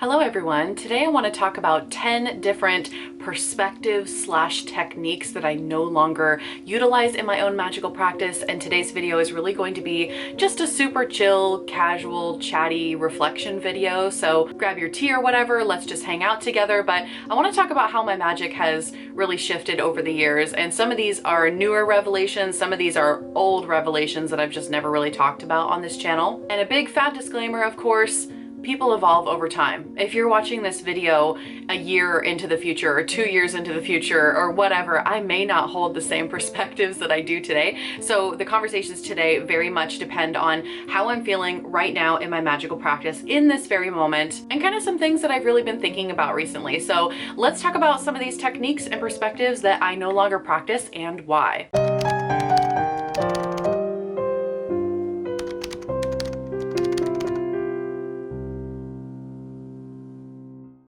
Hello everyone. Today I want to talk about 10 different perspectives/techniques that I no longer utilize in my own magical practice, and today's video is really going to be just a super chill, casual, chatty reflection video. So grab your tea or whatever, let's just hang out together. But I want to talk about how my magic has really shifted over the years, and some of these are newer revelations, some of these are old revelations that I've just never really talked about on this channel. And a big fat disclaimer, of course, people evolve over time. If you're watching this video a year into the future or 2 years into the future or whatever, I may not hold the same perspectives that I do today. So the conversations today very much depend on how I'm feeling right now in my magical practice in this very moment, and kind of some things that I've really been thinking about recently. So let's talk about some of these techniques and perspectives that I no longer practice and why.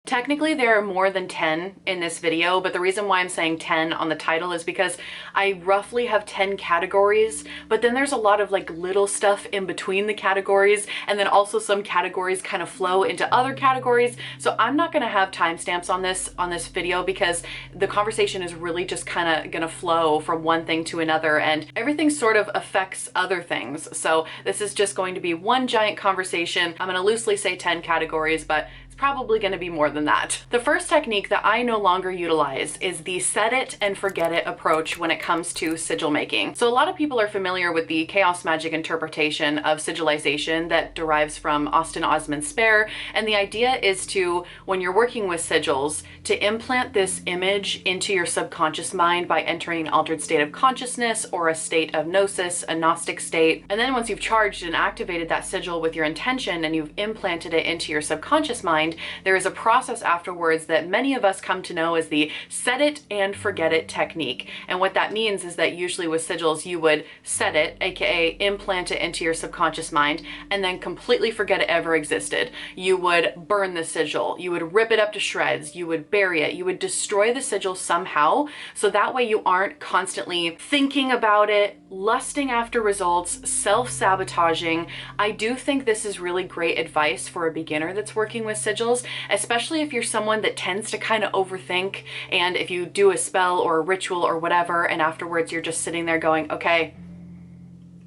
Technically, there are more than 10 in this video, but the reason why I'm saying 10 on the title is because I roughly have 10 categories, but then there's a lot of like little stuff in between the categories, and then also some categories kind of flow into other categories. So I'm not going to have timestamps on this video because the conversation is really just kind of going to flow from one thing to another, and everything sort of affects other things. So this is just going to be one giant conversation. I'm going to loosely say 10 categories, but probably going to be more than that. The first technique that I no longer utilize is the set it and forget it approach when it comes to sigil making. So a lot of people are familiar with the chaos magic interpretation of sigilization that derives from Austin Osman Spare, and the idea is to, when you're working with sigils, to implant this image into your subconscious mind by entering an altered state of consciousness or a state of gnosis, a gnostic state. And then once you've charged and activated that sigil with your intention and you've implanted it into your subconscious mind, there is a process afterwards that many of us come to know as the set it and forget it technique. And what that means is that usually with sigils, you would set it, aka implant it into your subconscious mind, and then completely forget it ever existed. You would burn the sigil, you would rip it up to shreds, you would bury it, you would destroy the sigil somehow, so that way you aren't constantly thinking about it, lusting after results, self-sabotaging. I do think this is really great advice for a beginner that's working with sigils, especially if you're someone that tends to kind of overthink, and if you do a spell or a ritual or whatever, and afterwards you're just sitting there going, okay,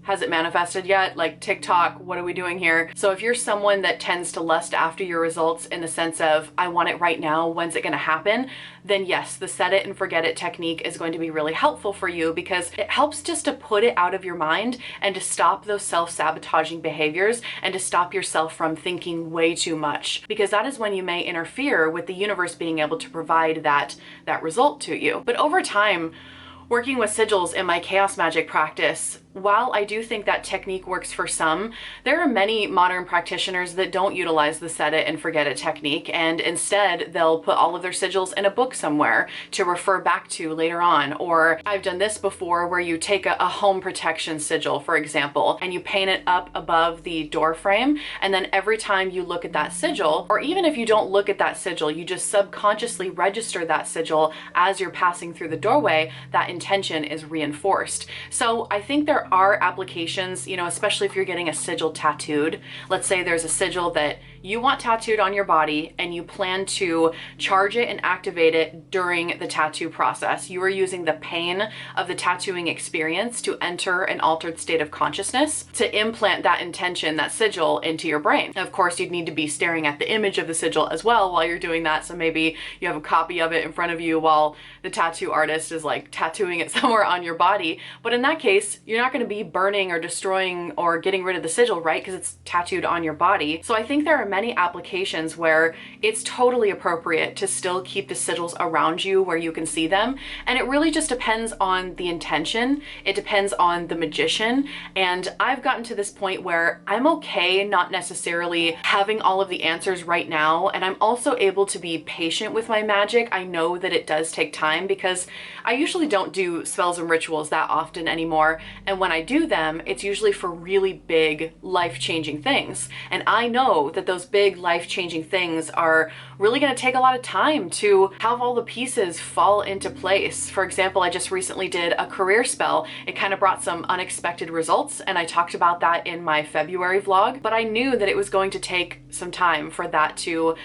has it manifested yet? Like TikTok, what are we doing here? So if you're someone that tends to lust after your results in the sense of, I want it right now, when's it gonna happen? Then yes, the set it and forget it technique is going to be really helpful for you, because it helps just to put it out of your mind and to stop those self-sabotaging behaviors and to stop yourself from thinking way too much, because that is when you may interfere with the universe being able to provide that result to you. But over time, working with sigils in my chaos magic practice, while I do think that technique works for some, there are many modern practitioners that don't utilize the set it and forget it technique, and instead they'll put all of their sigils in a book somewhere to refer back to later on. Or I've done this before where you take a home protection sigil, for example, and you paint it up above the door frame, and then every time you look at that sigil, or even if you don't look at that sigil, you just subconsciously register that sigil as you're passing through the doorway, that intention is reinforced. So I think there are applications, you know, especially if you're getting a sigil tattooed. Let's say there's a sigil that you want tattooed on your body and you plan to charge it and activate it during the tattoo process. You are using the pain of the tattooing experience to enter an altered state of consciousness to implant that intention, that sigil, into your brain. Of course, you'd need to be staring at the image of the sigil as well while you're doing that. So maybe you have a copy of it in front of you while the tattoo artist is like tattooing it somewhere on your body. But in that case, you're not going to be burning or destroying or getting rid of the sigil, right? Because it's tattooed on your body. So I think there are many applications where it's totally appropriate to still keep the sigils around you where you can see them. And it really just depends on the intention. It depends on the magician. And I've gotten to this point where I'm okay not necessarily having all of the answers right now. And I'm also able to be patient with my magic. I know that it does take time because I usually don't do spells and rituals that often anymore. And when I do them, it's usually for really big, life-changing things. And I know that those those big life-changing things are really going to take a lot of time to have all the pieces fall into place. For example, I just recently did a career spell. It kind of brought some unexpected results, and I talked about that in my February vlog, but I knew that it was going to take some time for that to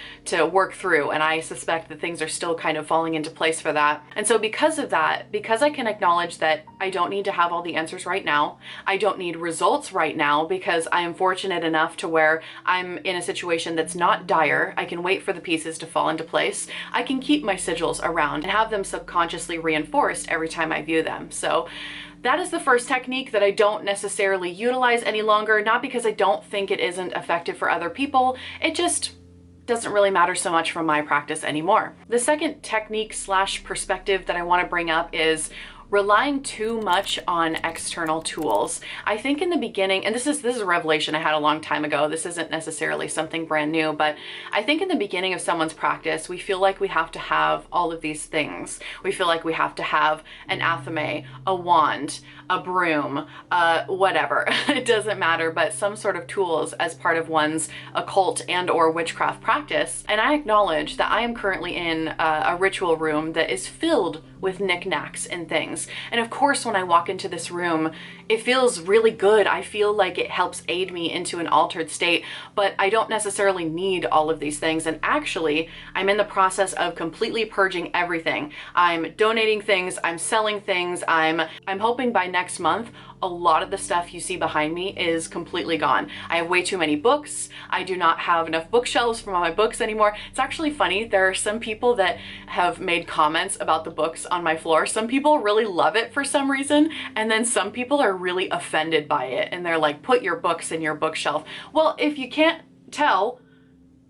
work through, and I suspect that things are still kind of falling into place for that. And so because of that, because I can acknowledge that I don't need to have all the answers right now, I don't need results right now, because I am fortunate enough to where I'm in a situation that's not dire. I can wait for the pieces to fall into place. I can keep my sigils around and have them subconsciously reinforced every time I view them. So that is the first technique that I don't necessarily utilize any longer, not because I don't think it isn't effective for other people. It just doesn't really matter so much from my practice anymore. The second technique slash perspective that I want to bring up is relying too much on external tools. I think in the beginning, and this is a revelation I had a long time ago, this isn't necessarily something brand new, but I think in the beginning of someone's practice, we feel like we have to have all of these things. We feel like we have to have an athame, a wand, a broom, whatever. It doesn't matter, but some sort of tools as part of one's occult and or witchcraft practice. And I acknowledge that I am currently in a ritual room that is filled with knickknacks and things. And of course, when I walk into this room, it feels really good. I feel like it helps aid me into an altered state, but I don't necessarily need all of these things. And actually, I'm in the process of completely purging everything. I'm donating things, I'm selling things, I'm hoping by next month, a lot of the stuff you see behind me is completely gone. I have way too many books. I do not have enough bookshelves for all my books anymore. It's actually funny. There are some people that have made comments about the books on my floor. Some people really love it for some reason, and then some people are really offended by it, and they're like, put your books in your bookshelf. Well, if you can't tell,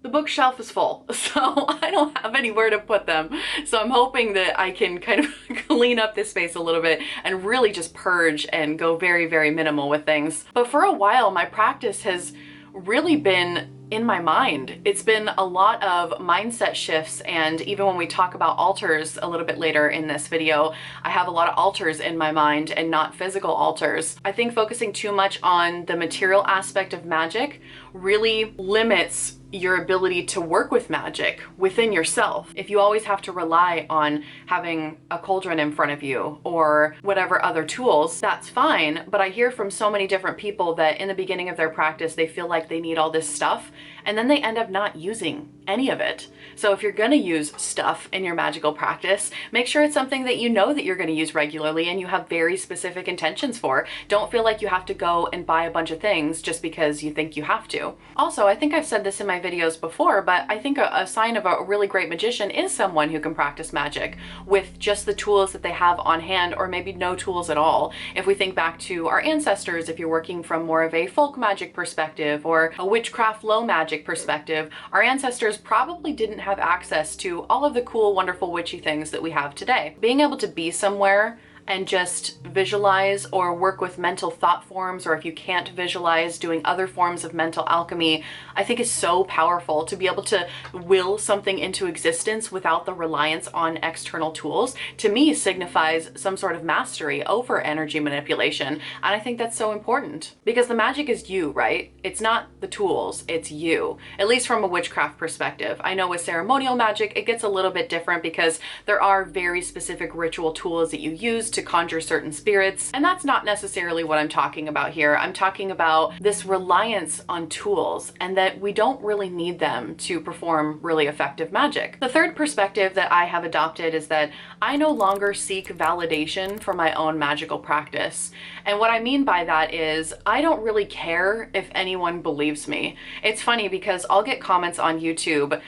the bookshelf is full, so I don't have anywhere to put them. So I'm hoping that I can kind of clean up this space a little bit and really just purge and go very, very minimal with things. But for a while, my practice has really been in my mind. It's been a lot of mindset shifts, and even when we talk about altars a little bit later in this video, I have a lot of altars in my mind and not physical altars. I think focusing too much on the material aspect of magic really limits your ability to work with magic within yourself. If you always have to rely on having a cauldron in front of you or whatever other tools, that's fine. But I hear from so many different people that in the beginning of their practice, they feel like they need all this stuff, and then they end up not using any of it. So if you're gonna use stuff in your magical practice, make sure it's something that you know that you're gonna use regularly and you have very specific intentions for. Don't feel like you have to go and buy a bunch of things just because you think you have to. Also, I think I've said this in my videos before, but I think a sign of a really great magician is someone who can practice magic with just the tools that they have on hand, or maybe no tools at all. If we think back to our ancestors, if you're working from more of a folk magic perspective or a witchcraft low magic perspective, our ancestors probably didn't have access to all of the cool, wonderful witchy things that we have today. Being able to be somewhere and just visualize or work with mental thought forms, or if you can't visualize, doing other forms of mental alchemy, I think is so powerful. To be able to will something into existence without the reliance on external tools, to me signifies some sort of mastery over energy manipulation. And I think that's so important because the magic is you, right? It's not the tools, it's you, at least from a witchcraft perspective. I know with ceremonial magic, it gets a little bit different because there are very specific ritual tools that you use to conjure certain spirits. And that's not necessarily what I'm talking about here. I'm talking about this reliance on tools and that we don't really need them to perform really effective magic. The third perspective that I have adopted is that I no longer seek validation for my own magical practice. And what I mean by that is I don't really care if anyone believes me. It's funny because I'll get comments on YouTube,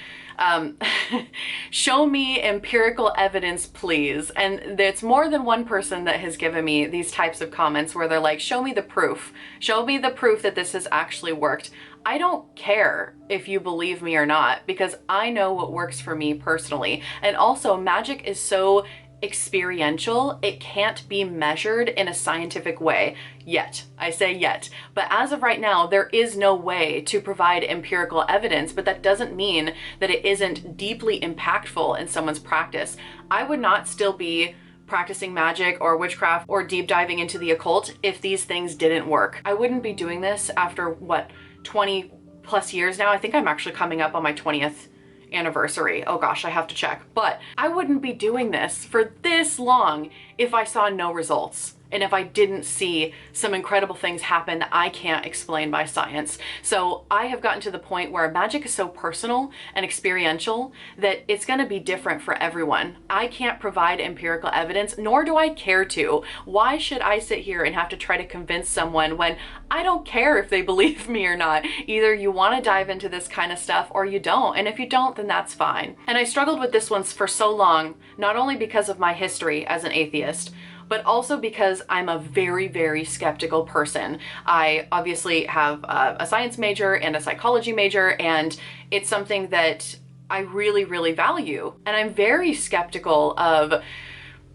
show me empirical evidence, please. And it's more than one person that has given me these types of comments where they're like, show me the proof. Show me the proof that this has actually worked. I don't care if you believe me or not, because I know what works for me personally. And also, magic is so experiential, it can't be measured in a scientific way yet. I say yet, but as of right now, there is no way to provide empirical evidence, but that doesn't mean that it isn't deeply impactful in someone's practice. I would not still be practicing magic or witchcraft or deep diving into the occult if these things didn't work. I wouldn't be doing this after what, 20 plus years now. I think I'm actually coming up on my 20th anniversary. Oh gosh, I have to check. But I wouldn't be doing this for this long if I saw no results. And if I didn't see some incredible things happen that I can't explain by science. So I have gotten to the point where magic is so personal and experiential that it's gonna be different for everyone. I can't provide empirical evidence, nor do I care to. Why should I sit here and have to try to convince someone when I don't care if they believe me or not? Either you wanna dive into this kind of stuff or you don't. And if you don't, then that's fine. And I struggled with this one for so long, not only because of my history as an atheist, but also because I'm a very, very skeptical person. I obviously have a science major and a psychology major, and it's something that I really, really value. And I'm very skeptical of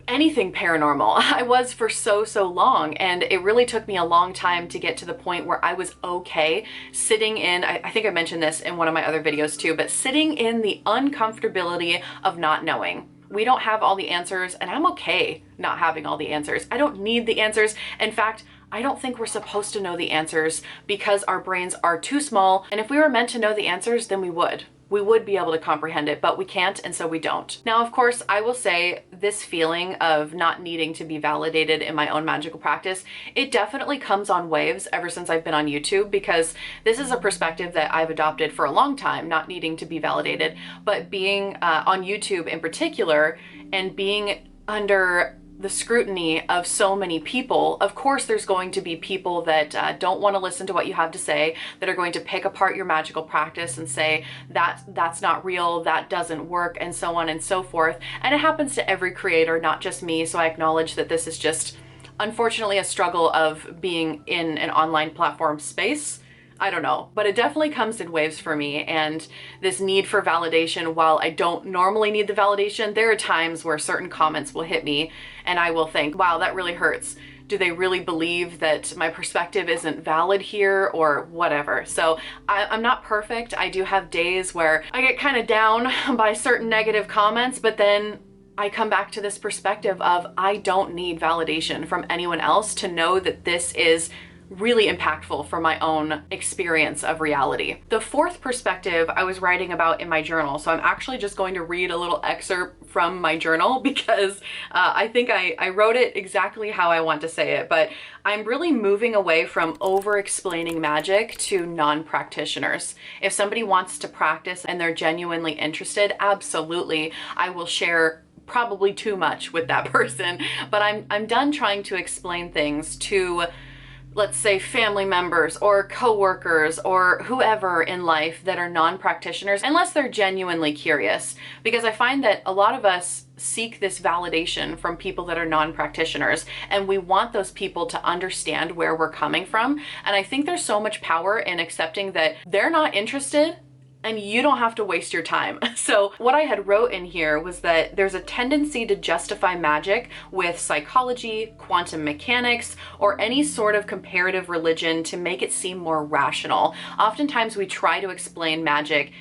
anything paranormal. I was for so long, and it really took me a long time to get to the point where I was okay sitting in, I think I mentioned this in one of my other videos too, but sitting in the uncomfortability of not knowing. We don't have all the answers, and I'm okay not having all the answers. I don't need the answers. In fact, I don't think we're supposed to know the answers because our brains are too small. And if we were meant to know the answers, then we would. We would be able to comprehend it, but we can't, and so we don't. Now, of course, I will say this feeling of not needing to be validated in my own magical practice, it definitely comes on waves ever since I've been on YouTube, because this is a perspective that I've adopted for a long time, not needing to be validated, but being on YouTube in particular and being under the scrutiny of so many people. Of course, there's going to be people that don't want to listen to what you have to say, that are going to pick apart your magical practice and say that's not real, that doesn't work, and so on and so forth. And it happens to every creator, not just me. So I acknowledge that this is just, unfortunately, a struggle of being in an online platform space. I don't know, but it definitely comes in waves for me. And this need for validation, while I don't normally need the validation, there are times where certain comments will hit me and I will think, wow, that really hurts. Do they really believe that my perspective isn't valid here, or whatever? So I'm not perfect. I do have days where I get kind of down by certain negative comments, but then I come back to this perspective of I don't need validation from anyone else to know that this is really impactful for my own experience of reality. The fourth perspective I was writing about in my journal. So I'm actually just going to read a little excerpt from my journal because I think I wrote it exactly how I want to say it, but I'm really moving away from over-explaining magic to non-practitioners. If somebody wants to practice and they're genuinely interested, absolutely, I will share probably too much with that person, but I'm done trying to explain things to, let's say, family members or coworkers or whoever in life that are non-practitioners, unless they're genuinely curious. Because I find that a lot of us seek this validation from people that are non-practitioners, and we want those people to understand where we're coming from. And I think there's so much power in accepting that they're not interested, and you don't have to waste your time. So what I had wrote in here was that there's a tendency to justify magic with psychology, quantum mechanics, or any sort of comparative religion to make it seem more rational. Oftentimes we try to explain magic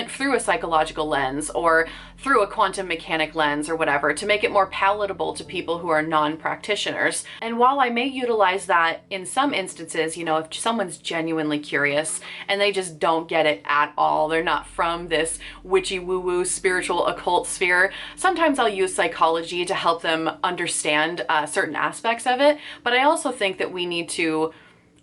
through a psychological lens or through a quantum mechanic lens or whatever to make it more palatable to people who are non-practitioners. And while I may utilize that in some instances, you know, if someone's genuinely curious and they just don't get it at all, they're not from this witchy woo-woo spiritual occult sphere, sometimes I'll use psychology to help them understand certain aspects of it. But I also think that we need to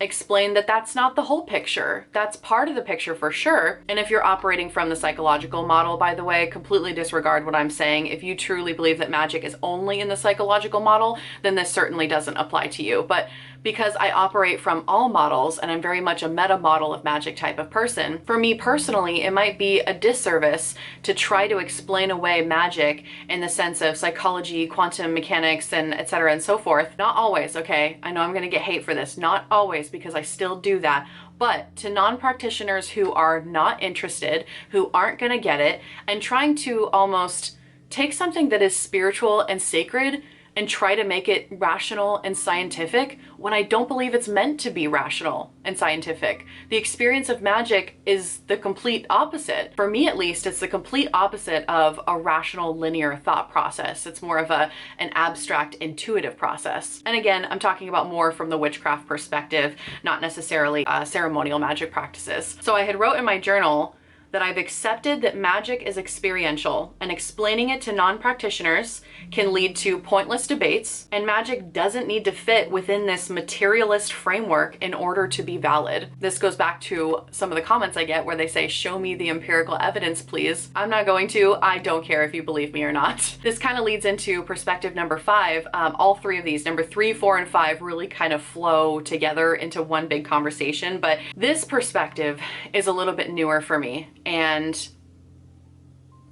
explain that that's not the whole picture. That's part of the picture for sure. And if you're operating from the psychological model, by the way, completely disregard what I'm saying. If you truly believe that magic is only in the psychological model, then this certainly doesn't apply to you. But because I operate from all models and I'm very much a meta model of magic type of person, for me personally, it might be a disservice to try to explain away magic in the sense of psychology, quantum mechanics, and etc. and so forth. Not always, okay? I know I'm gonna get hate for this. Not always, because I still do that. But to non-practitioners who are not interested, who aren't gonna get it, and trying to almost take something that is spiritual and sacred and try to make it rational and scientific when I don't believe it's meant to be rational and scientific. The experience of magic is the complete opposite. For me, at least, it's the complete opposite of a rational linear thought process. It's more of an abstract intuitive process. And again, I'm talking about more from the witchcraft perspective, not necessarily ceremonial magic practices. So I had wrote in my journal that I've accepted that magic is experiential, and explaining it to non-practitioners can lead to pointless debates, and magic doesn't need to fit within this materialist framework in order to be valid. This goes back to some of the comments I get where they say, show me the empirical evidence, please. I'm not going to. I don't care if you believe me or not. This kind of leads into perspective number 5. All three of these, number 3, 4, and 5, really kind of flow together into one big conversation, but this perspective is a little bit newer for me. And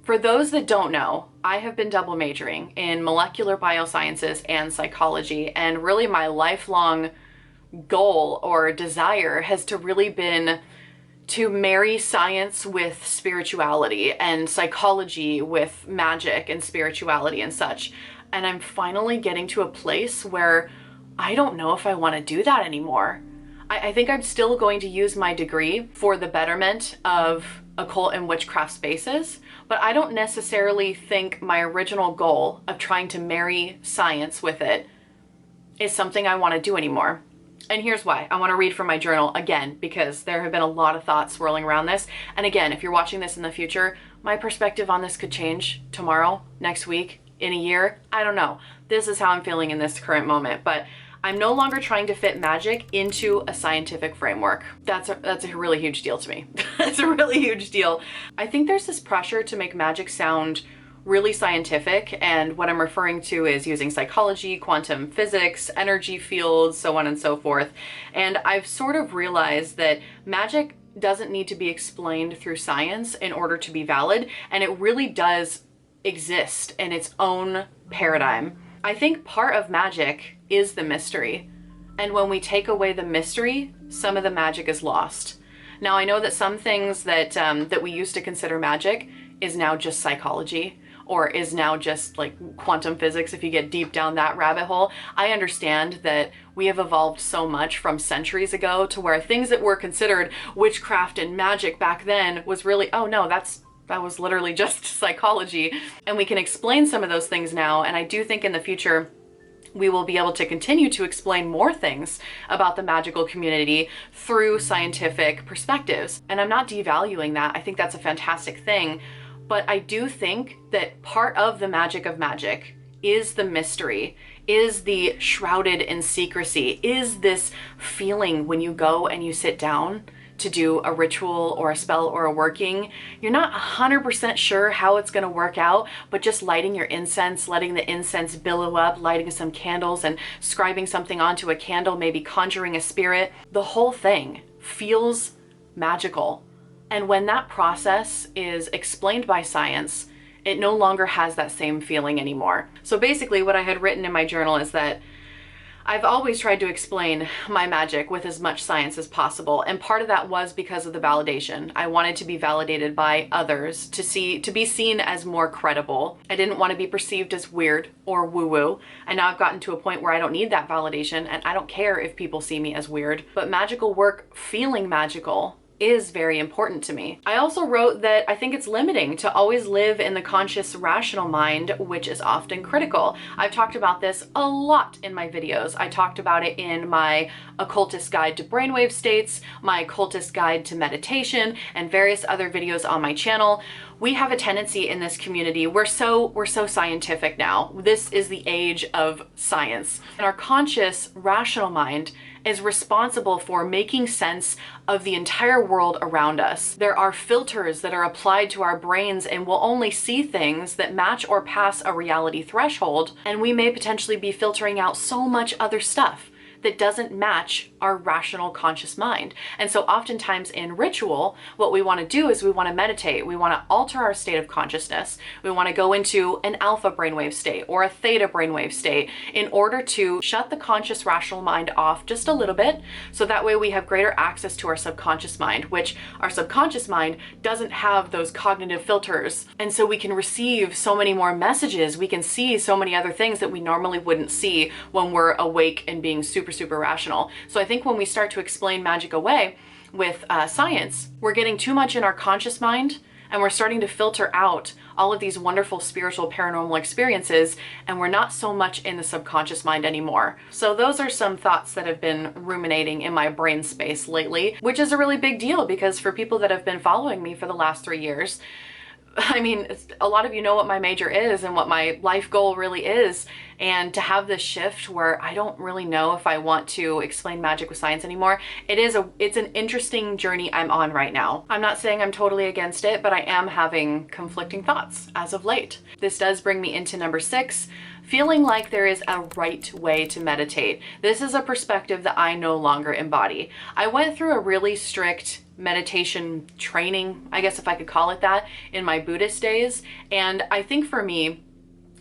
for those that don't know, I have been double majoring in molecular biosciences and psychology, and really my lifelong goal or desire has to really been to marry science with spirituality and psychology with magic and spirituality and such. And I'm finally getting to a place where I don't know if I want to do that anymore. I think I'm still going to use my degree for the betterment of occult and witchcraft spaces, but I don't necessarily think my original goal of trying to marry science with it is something I want to do anymore. And here's why. I want to read from my journal again, because there have been a lot of thoughts swirling around this. And again, if you're watching this in the future, my perspective on this could change tomorrow, next week, in a year. I don't know. This is how I'm feeling in this current moment, but I'm no longer trying to fit magic into a scientific framework. That's a really huge deal to me. That's a really huge deal. I think there's this pressure to make magic sound really scientific, and what I'm referring to is using psychology, quantum physics, energy fields, so on and so forth. And I've sort of realized that magic doesn't need to be explained through science in order to be valid, and it really does exist in its own paradigm. I think part of magic is the mystery. And when we take away the mystery, some of the magic is lost. Now, I know that some things that we used to consider magic is now just psychology, or is now just like quantum physics if you get deep down that rabbit hole. I understand that we have evolved so much from centuries ago to where things that were considered witchcraft and magic back then was really, oh no, that was literally just psychology. And we can explain some of those things now. And I do think in the future, we will be able to continue to explain more things about the magical community through scientific perspectives. And I'm not devaluing that. I think that's a fantastic thing. But I do think that part of the magic of magic is the mystery, is the shrouded in secrecy, is this feeling when you go and you sit down to do a ritual or a spell or a working. You're not 100% sure how it's going to work out, but just lighting your incense, letting the incense billow up, lighting some candles and scribing something onto a candle, maybe conjuring a spirit, the whole thing feels magical. And when that process is explained by science, it no longer has that same feeling anymore. So basically what I had written in my journal is that I've always tried to explain my magic with as much science as possible, and part of that was because of the validation. I wanted to be validated by others, to be seen as more credible. I didn't want to be perceived as weird or woo-woo, and now I've gotten to a point where I don't need that validation, and I don't care if people see me as weird. But magical work, feeling magical, is very important to me. I also wrote that I think it's limiting to always live in the conscious rational mind, which is often critical. I've talked about this a lot in my videos. I talked about it in my Occultist Guide to Brainwave States, my Occultist Guide to Meditation, and various other videos on my channel. We have a tendency in this community, we're so scientific now. This is the age of science. And our conscious rational mind is responsible for making sense of the entire world around us. There are filters that are applied to our brains, and we'll only see things that match or pass a reality threshold, and we may potentially be filtering out so much other stuff that doesn't match our rational conscious mind. And so oftentimes in ritual, what we want to do is we want to meditate. We want to alter our state of consciousness. We want to go into an alpha brainwave state or a theta brainwave state in order to shut the conscious rational mind off just a little bit. So that way we have greater access to our subconscious mind, which our subconscious mind doesn't have those cognitive filters. And so we can receive so many more messages. We can see so many other things that we normally wouldn't see when we're awake and being super, super rational. So I think when we start to explain magic away with science, we're getting too much in our conscious mind, and we're starting to filter out all of these wonderful spiritual paranormal experiences, and we're not so much in the subconscious mind anymore. So those are some thoughts that have been ruminating in my brain space lately, which is a really big deal because for people that have been following me for the last 3 years, I mean, a lot of you know what my major is and what my life goal really is. And to have this shift where I don't really know if I want to explain magic with science anymore, it's an interesting journey I'm on right now. I'm not saying I'm totally against it, but I am having conflicting thoughts as of late. This does bring me into number 6, feeling like there is a right way to meditate. This is a perspective that I no longer embody. I went through a really strict meditation training, I guess if I could call it that, in my Buddhist days. And I think for me,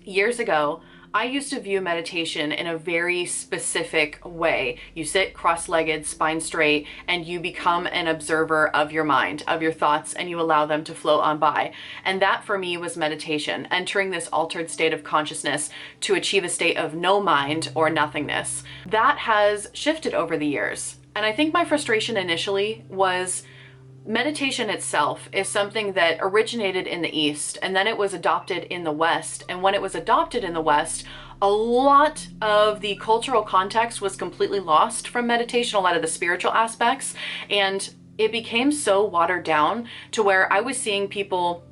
years ago, I used to view meditation in a very specific way. You sit cross-legged, spine straight, and you become an observer of your mind, of your thoughts, and you allow them to float on by. And that for me was meditation, entering this altered state of consciousness to achieve a state of no mind or nothingness. That has shifted over the years. And I think my frustration initially was meditation itself is something that originated in the East and then it was adopted in the West. And when it was adopted in the West, a lot of the cultural context was completely lost from meditation, a lot of the spiritual aspects. And it became so watered down to where I was seeing people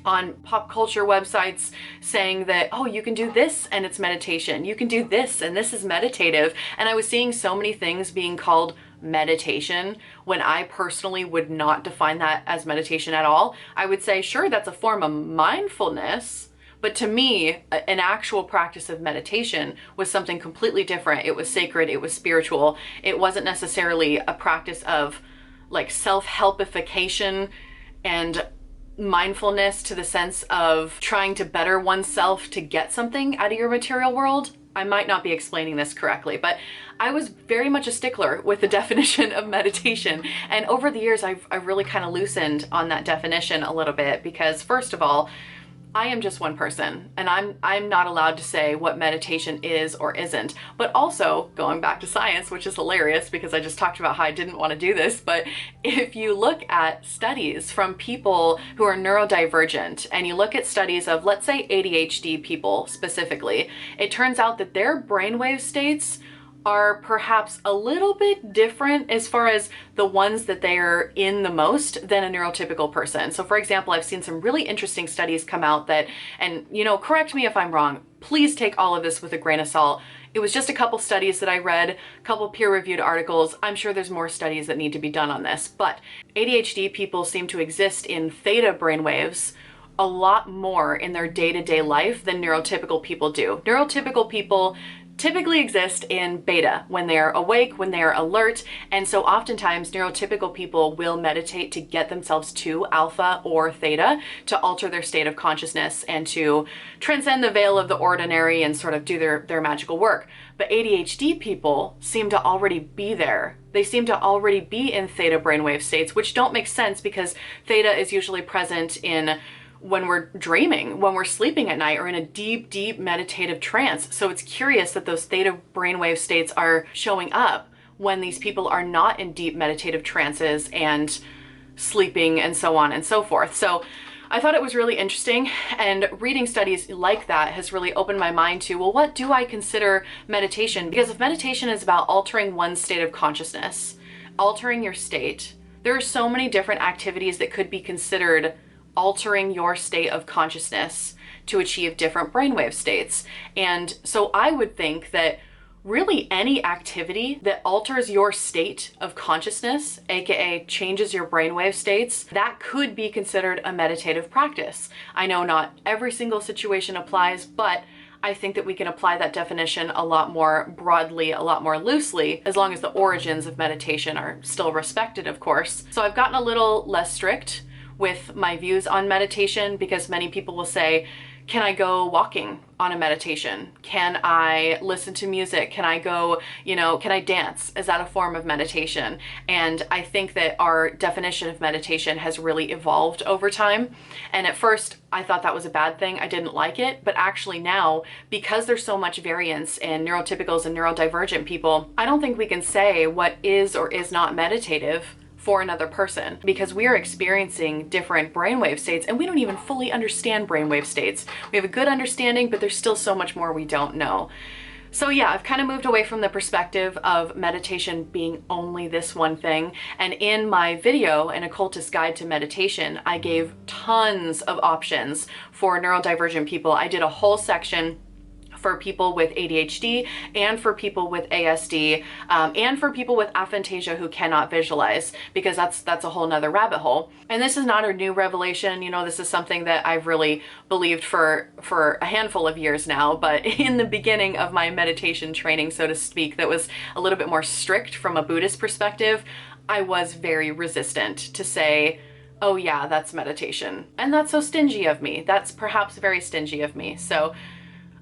on pop culture websites saying that, oh, you can do this and it's meditation. You can do this and this is meditative. And I was seeing so many things being called meditation when I personally would not define that as meditation at all. I would say, sure, that's a form of mindfulness, but to me, an actual practice of meditation was something completely different. It was sacred, it was spiritual. It wasn't necessarily a practice of like self-helpification and mindfulness to the sense of trying to better oneself to get something out of your material world. I might not be explaining this correctly, but I was very much a stickler with the definition of meditation. And over the years, I've really kind of loosened on that definition a little bit because first of all, I am just one person and I'm not allowed to say what meditation is or isn't. But also going back to science, which is hilarious because I just talked about how I didn't want to do this. But if you look at studies from people who are neurodivergent and you look at studies of, let's say, ADHD people specifically, it turns out that their brainwave states are perhaps a little bit different as far as the ones that they are in the most than a neurotypical person. So for example, I've seen some really interesting studies come out that, and you know, correct me if I'm wrong, please take all of this with a grain of salt. It was just a couple studies that I read, a couple peer-reviewed articles. I'm sure there's more studies that need to be done on this, but ADHD people seem to exist in theta brainwaves a lot more in their day-to-day life than neurotypical people do. Neurotypical people typically exist in beta when they're awake, when they're alert. And so oftentimes neurotypical people will meditate to get themselves to alpha or theta to alter their state of consciousness and to transcend the veil of the ordinary and sort of do their magical work. But ADHD people seem to already be there. They seem to already be in theta brainwave states, which don't make sense because theta is usually present in when we're dreaming, when we're sleeping at night, or in a deep, deep meditative trance. So it's curious that those theta brainwave states are showing up when these people are not in deep meditative trances and sleeping and so on and so forth. So I thought it was really interesting, and reading studies like that has really opened my mind to, well, what do I consider meditation? Because if meditation is about altering one's state of consciousness, altering your state, there are so many different activities that could be considered altering your state of consciousness to achieve different brainwave states. And so I would think that really any activity that alters your state of consciousness, aka changes your brainwave states, that could be considered a meditative practice. I know not every single situation applies, but I think that we can apply that definition a lot more broadly, a lot more loosely, as long as the origins of meditation are still respected, of course. So I've gotten a little less strict with my views on meditation, because many people will say, can I go walking on a meditation? Can I listen to music? Can I go, can I dance? Is that a form of meditation? And I think that our definition of meditation has really evolved over time. And at first I thought that was a bad thing. I didn't like it. But actually now, because there's so much variance in neurotypicals and neurodivergent people, I don't think we can say what is or is not meditative for another person, because we are experiencing different brainwave states and we don't even fully understand brainwave states. We have a good understanding, but there's still so much more we don't know. So yeah, I've kind of moved away from the perspective of meditation being only this one thing. And in my video, An Occultist Guide to Meditation, I gave tons of options for neurodivergent people. I did a whole section for people with ADHD and for people with ASD and for people with aphantasia who cannot visualize, because that's a whole nother rabbit hole. And this is not a new revelation. This is something that I've really believed for a handful of years now. But in the beginning of my meditation training, so to speak, that was a little bit more strict from a Buddhist perspective, I was very resistant to say, oh yeah, that's meditation. And that's so stingy of me. That's perhaps very stingy of me. So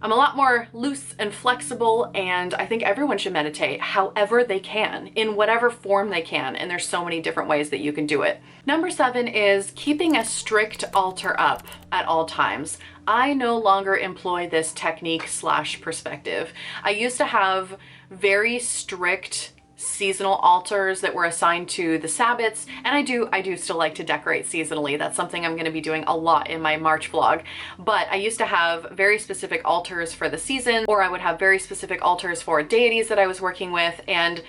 I'm a lot more loose and flexible, and I think everyone should meditate however they can, in whatever form they can, and there's so many different ways that you can do it. Number 7 is keeping a strict altar up at all times. I no longer employ this technique / perspective. I used to have very strict seasonal altars that were assigned to the Sabbats, and I do still like to decorate seasonally. That's something I'm going to be doing a lot in my March vlog. But I used to have very specific altars for the season, or I would have very specific altars for deities that I was working with. And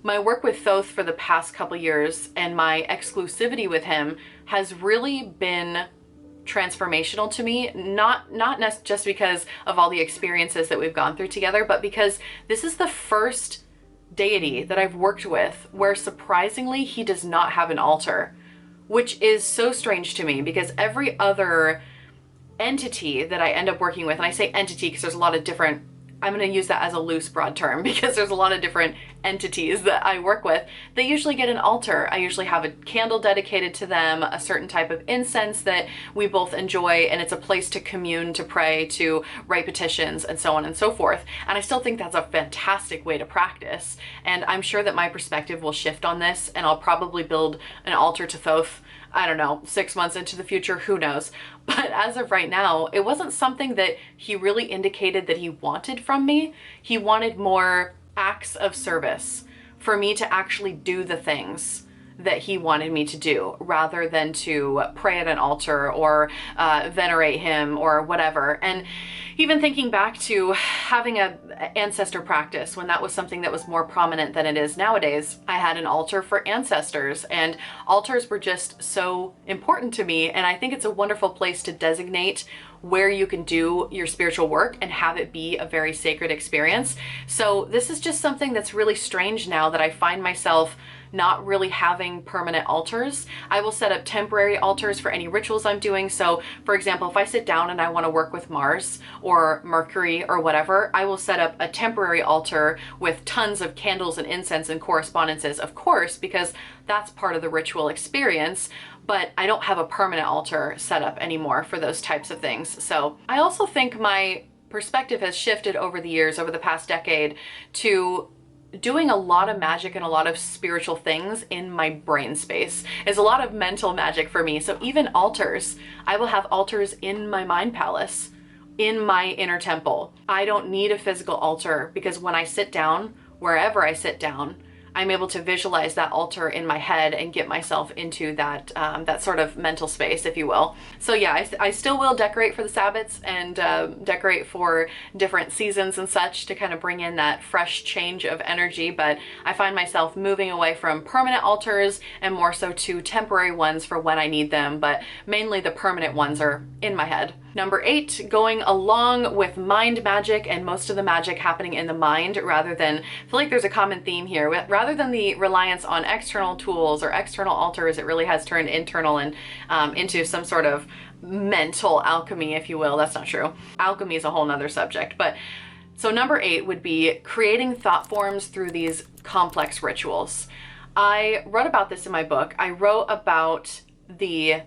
my work with Thoth for the past couple years and my exclusivity with him has really been transformational to me, not just because of all the experiences that we've gone through together, but because this is the first deity that I've worked with where surprisingly he does not have an altar, which is so strange to me, because every other entity that I end up working with, and I say entity because there's a lot of different, I'm going to use that as a loose broad term because there's a lot of different entities that I work with, they usually get an altar. I usually have a candle dedicated to them, a certain type of incense that we both enjoy, and it's a place to commune, to pray, to write petitions, and so on and so forth. And I still think that's a fantastic way to practice. And I'm sure that my perspective will shift on this, and I'll probably build an altar to Thoth, I don't know, 6 months into the future, who knows. But as of right now, it wasn't something that he really indicated that he wanted from me. He wanted more acts of service for me to actually do the things that he wanted me to do, rather than to pray at an altar or venerate him or whatever. And even thinking back to having a ancestor practice, when that was something that was more prominent than it is nowadays, I had an altar for ancestors, and altars were just so important to me. And I think it's a wonderful place to designate where you can do your spiritual work and have it be a very sacred experience. So this is just something that's really strange now, that I find myself not really having permanent altars. I will set up temporary altars for any rituals I'm doing. So for example, if I sit down and I want to work with Mars or Mercury or whatever, I will set up a temporary altar with tons of candles and incense and correspondences, of course, because that's part of the ritual experience. But I don't have a permanent altar set up anymore for those types of things. So I also think my perspective has shifted over the years, over the past decade, to doing a lot of magic and a lot of spiritual things in my brain space. It's a lot of mental magic for me. So even altars, I will have altars in my mind palace, in my inner temple. I don't need a physical altar, because when I sit down, wherever I sit down, I'm able to visualize that altar in my head and get myself into that that sort of mental space, if you will. So yeah, I still will decorate for the Sabbats and decorate for different seasons and such, to kind of bring in that fresh change of energy. But I find myself moving away from permanent altars and more so to temporary ones for when I need them. But mainly the permanent ones are in my head. Number 8, going along with mind magic, and most of the magic happening in the mind, rather than, I feel like there's a common theme here, rather than the reliance on external tools or external altars, it really has turned internal and into some sort of mental alchemy, if you will. That's not true. Alchemy is a whole nother subject. But so number 8 would be creating thought forms through these complex rituals. I wrote about this in my book. I wrote about the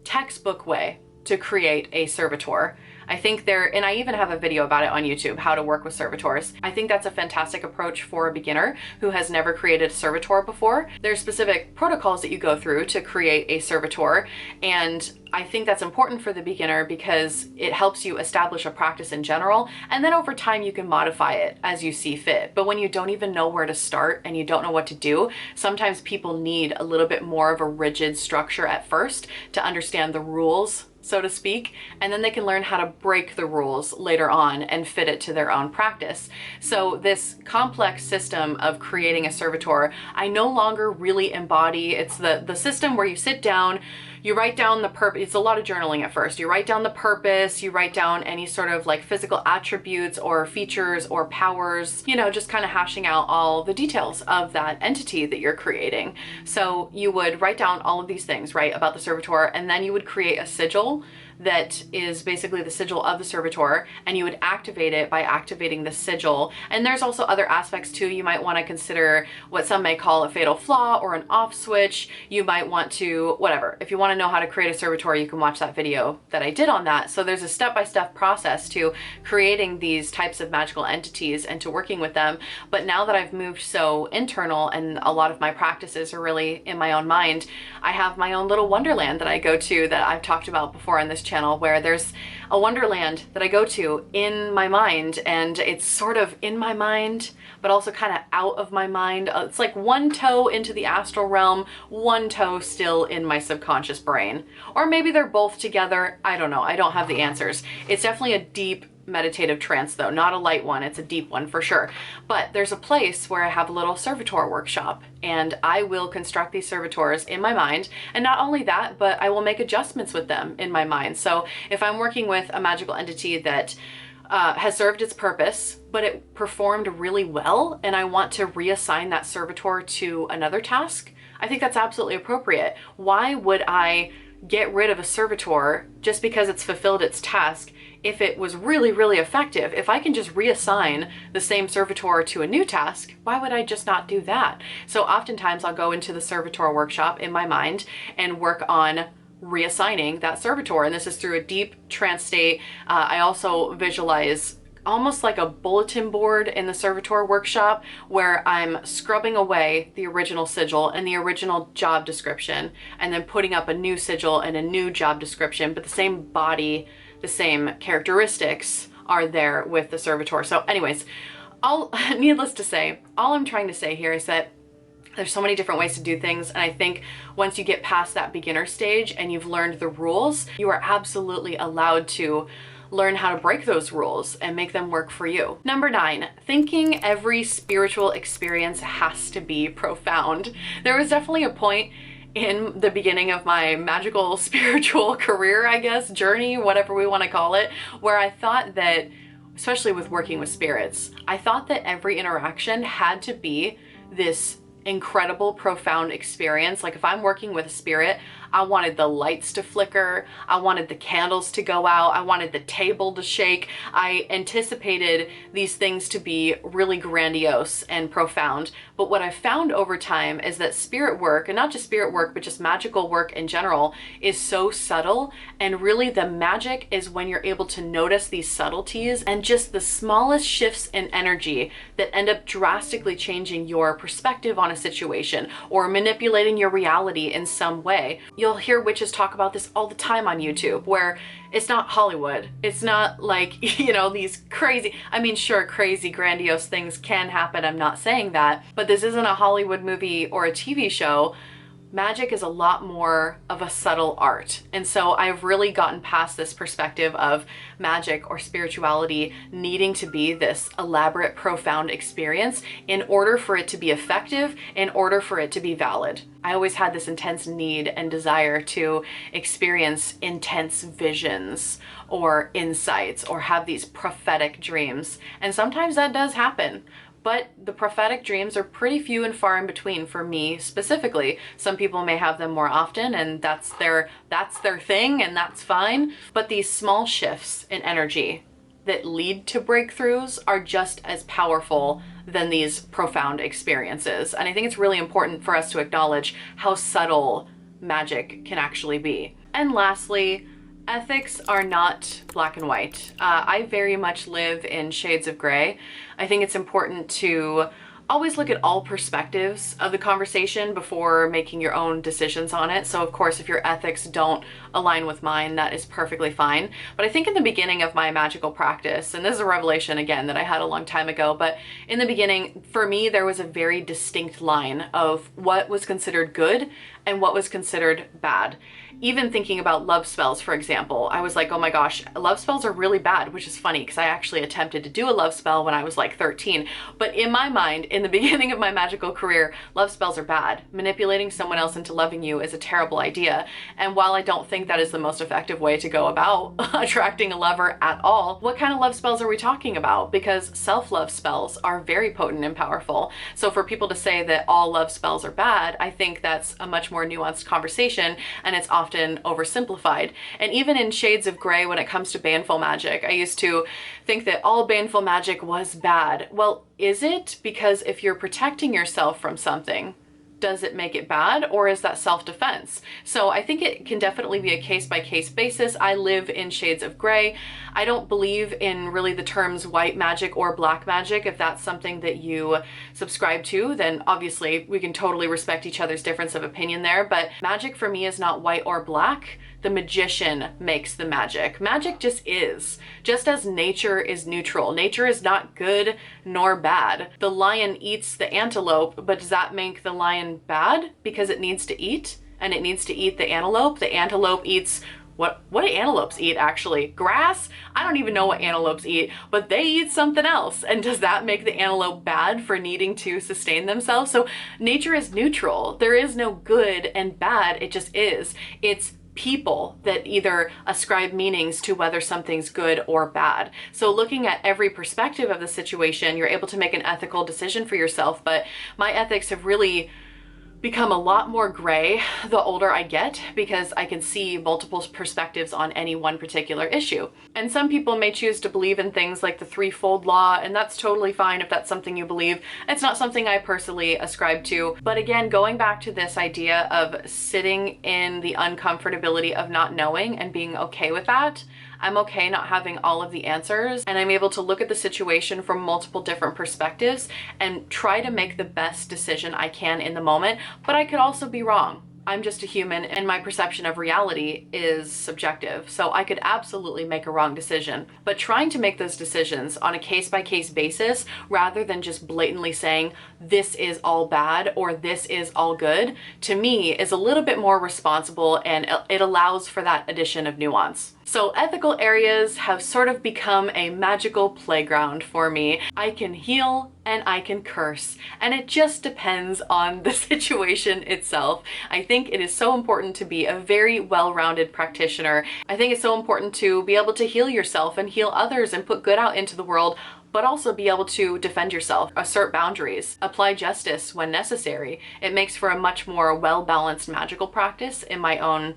textbook way to create a servitor. I think and I even have a video about it on YouTube, how to work with servitors. I think that's a fantastic approach for a beginner who has never created a servitor before. There's specific protocols that you go through to create a servitor, and I think that's important for the beginner because it helps you establish a practice in general, and then over time you can modify it as you see fit. But when you don't even know where to start and you don't know what to do, sometimes people need a little bit more of a rigid structure at first to understand the rules, so to speak, and then they can learn how to break the rules later on and fit it to their own practice. So this complex system of creating a servitor, I no longer really embody. It's the system where you sit down, you write down the purpose. It's a lot of journaling at first. You write down the purpose, you write down any sort of like physical attributes or features or powers, you know, just kind of hashing out all the details of that entity that you're creating. So you would write down all of these things, right, about the servitor, and then you would create a sigil that is basically the sigil of the servitor, and you would activate it by activating the sigil. And there's also other aspects too. You might want to consider what some may call a fatal flaw or an off switch. You might want to, whatever. If you want to know how to create a servitor, you can watch that video that I did on that. So there's a step-by-step process to creating these types of magical entities and to working with them. But now that I've moved so internal and a lot of my practices are really in my own mind, I have my own little wonderland that I go to that I've talked about before on this channel, where there's a wonderland that I go to in my mind, and it's sort of in my mind but also kind of out of my mind. It's like one toe into the astral realm, one toe still in my subconscious brain, or maybe they're both together. I don't know. I don't have the answers. It's definitely a deep meditative trance though, not a light one. It's a deep one for sure. But there's a place where I have a little servitor workshop, and I will construct these servitors in my mind. And not only that, but I will make adjustments with them in my mind. So if I'm working with a magical entity that has served its purpose, but it performed really well, and I want to reassign that servitor to another task, I think that's absolutely appropriate. Why would I get rid of a servitor just because it's fulfilled its task if it was really, really effective? If I can just reassign the same servitor to a new task, why would I just not do that? So oftentimes I'll go into the servitor workshop in my mind and work on reassigning that servitor, and this is through a deep trance state. I also visualize almost like a bulletin board in the servitor workshop where I'm scrubbing away the original sigil and the original job description, and then putting up a new sigil and a new job description, but the same body, the same characteristics are there with the servitor. So anyways, needless to say, all I'm trying to say here is that there's so many different ways to do things, and I think once you get past that beginner stage and you've learned the rules, you are absolutely allowed to learn how to break those rules and make them work for you. Number 9, thinking every spiritual experience has to be profound. There was definitely a point in the beginning of my magical spiritual career, I guess, journey, whatever we want to call it, where I thought that, especially with working with spirits, I thought that every interaction had to be this incredible, profound experience. Like if I'm working with a spirit, I wanted the lights to flicker, I wanted the candles to go out, I wanted the table to shake. I anticipated these things to be really grandiose and profound. But what I found over time is that spirit work, and not just spirit work, but just magical work in general, is so subtle. And really the magic is when you're able to notice these subtleties and just the smallest shifts in energy that end up drastically changing your perspective on a situation or manipulating your reality in some way. You'll hear witches talk about this all the time on YouTube, where it's not Hollywood. It's not like, you know, these crazy, I mean, sure, crazy, grandiose things can happen. I'm not saying that, but this isn't a Hollywood movie or a TV show. Magic is a lot more of a subtle art. And so I've really gotten past this perspective of magic or spirituality needing to be this elaborate, profound experience in order for it to be effective, in order for it to be valid. I always had this intense need and desire to experience intense visions or insights or have these prophetic dreams. And sometimes that does happen. But the prophetic dreams are pretty few and far in between for me specifically. Some people may have them more often, and that's their thing, and that's fine. But these small shifts in energy that lead to breakthroughs are just as powerful than these profound experiences. And I think it's really important for us to acknowledge how subtle magic can actually be. And lastly, ethics are not black and white. I very much live in shades of gray. I think it's important to always look at all perspectives of the conversation before making your own decisions on it. So of course, if your ethics don't align with mine, that is perfectly fine. But I think in the beginning of my magical practice, and this is a revelation again that I had a long time ago, but in the beginning, for me, there was a very distinct line of what was considered good and what was considered bad. Even thinking about love spells, for example, I was like, oh my gosh, love spells are really bad, which is funny because I actually attempted to do a love spell when I was like 13. But in my mind, in the beginning of my magical career, love spells are bad. Manipulating someone else into loving you is a terrible idea. And while I don't think that is the most effective way to go about attracting a lover at all, what kind of love spells are we talking about? Because self-love spells are very potent and powerful. So for people to say that all love spells are bad, I think that's a much more nuanced conversation, and it's often oversimplified. And even in shades of gray when it comes to baneful magic, I used to think that all baneful magic was bad. Well, is it? Because if you're protecting yourself from something, does it make it bad, or is that self-defense? So I think it can definitely be a case-by-case basis. I live in shades of gray. I don't believe in really the terms white magic or black magic. If that's something that you subscribe to, then obviously we can totally respect each other's difference of opinion there. But magic for me is not white or black. The magician makes the magic. Magic just is. Just as nature is neutral. Nature is not good nor bad. The lion eats the antelope, but does that make the lion bad because it needs to eat? And it needs to eat the antelope? The antelope eats what do antelopes eat actually? Grass? I don't even know what antelopes eat, but they eat something else. And does that make the antelope bad for needing to sustain themselves? So nature is neutral. There is no good and bad. It just is. It's people that either ascribe meanings to whether something's good or bad. So looking at every perspective of the situation, you're able to make an ethical decision for yourself. But my ethics have really become a lot more gray the older I get, because I can see multiple perspectives on any one particular issue. And some people may choose to believe in things like the threefold law, and that's totally fine if that's something you believe. It's not something I personally ascribe to. But again, going back to this idea of sitting in the uncomfortability of not knowing and being okay with that, I'm okay not having all of the answers, and I'm able to look at the situation from multiple different perspectives and try to make the best decision I can in the moment, but I could also be wrong. I'm just a human, and my perception of reality is subjective, so I could absolutely make a wrong decision. But trying to make those decisions on a case-by-case basis, rather than just blatantly saying, this is all bad or this is all good, to me is a little bit more responsible, and it allows for that addition of nuance. So ethical areas have sort of become a magical playground for me. I can heal and I can curse, and it just depends on the situation itself. I think it is so important to be a very well-rounded practitioner. I think it's so important to be able to heal yourself and heal others and put good out into the world, but also be able to defend yourself, assert boundaries, apply justice when necessary. It makes for a much more well-balanced magical practice in my own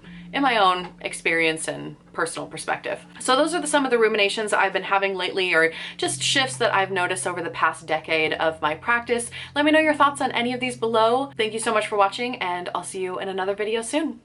experience and personal perspective. So those are some of the ruminations I've been having lately, or just shifts that I've noticed over the past decade of my practice. Let me know your thoughts on any of these below. Thank you so much for watching, and I'll see you in another video soon.